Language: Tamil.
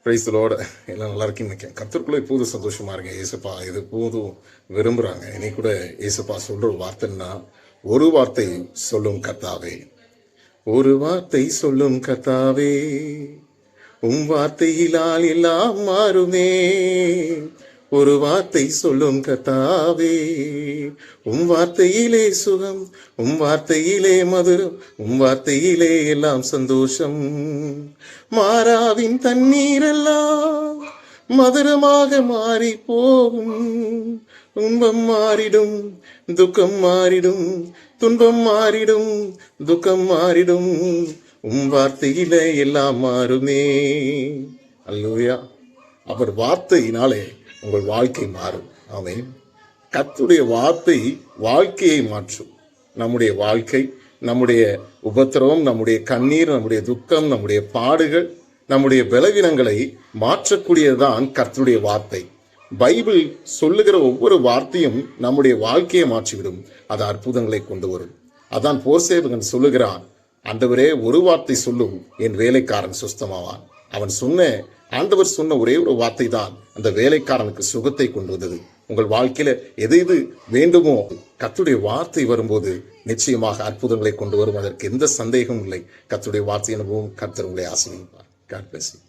பிரைஸ்லோட எல்லாம் நல்லா இருக்கீங்க நினைக்கிறேன். கர்த்தருக்குள்ள எப்போதும் சந்தோஷமா இருங்க. ஏசப்பா இது எப்போதும் விரும்புறாங்க. இன்னைக்கு கூட ஏசப்பா சொல்ற ஒரு வார்த்தைன்னா, ஒரு வார்த்தை சொல்லும் கர்த்தாவே, ஒரு வார்த்தை சொல்லும் கர்த்தாவே, உம் வார்த்தையிலால் எல்லாம் மாறுமே. ஒரு வார்த்தை சொல்லும் கர்த்தாவே, உம் வார்த்தையிலே சுகம், உம் வார்த்தையிலே மதுரம், உம் வார்த்தையிலே எல்லாம் சந்தோஷம். மாறாவின் தண்ணீரெல்லாம் மதுரமாக மாறி போகும். துன்பம் மாறிடும், துக்கம் மாறிடும், துன்பம் மாறிடும், துக்கம் மாறிடும், உம் வார்த்தையிலே எல்லாம் மாறுமே. அல்லேலூயா. அவர் வார்த்தையினாலே உங்கள் வாழ்க்கை மாறும். ஆமென். கர்த்தருடைய வார்த்தை வாழ்க்கையை மாற்றும். நம்முடைய வாழ்க்கை, நம்முடைய உபத்திரவம், நம்முடைய கண்ணீர், நம்முடைய துக்கம், நம்முடைய பாடுகள், நம்முடைய பலவீனங்களை மாற்றக்கூடியதுதான் கர்த்தருடைய வார்த்தை. பைபிள் சொல்லுகிற ஒவ்வொரு வார்த்தையும் நம்முடைய வாழ்க்கையை மாற்றிவிடும். அது அற்புதங்களை கொண்டு வரும். அதான் போர்சேவகன் சொல்லுகிறான், ஆண்டவரே ஒரு வார்த்தை சொல்லும், என் வேலைக்காரன் சுஸ்தமாவான். அவன் ஆண்டவர் சொன்ன ஒரே ஒரு வார்த்தை தான் அந்த வேலைக்காரனுக்கு சுகத்தை கொண்டு வந்தது. உங்கள் வாழ்க்கையில எது வேண்டுமோ கர்த்தருடைய வார்த்தை வரும்போது நிச்சயமாக அற்புதங்களை கொண்டு வரும். அதற்கு எந்த சந்தேகமும் இல்லை. கர்த்தருடைய வார்த்தை அனுபவம் கர்த்தர் உங்களை ஆசீர்வதிப்பார். God bless you.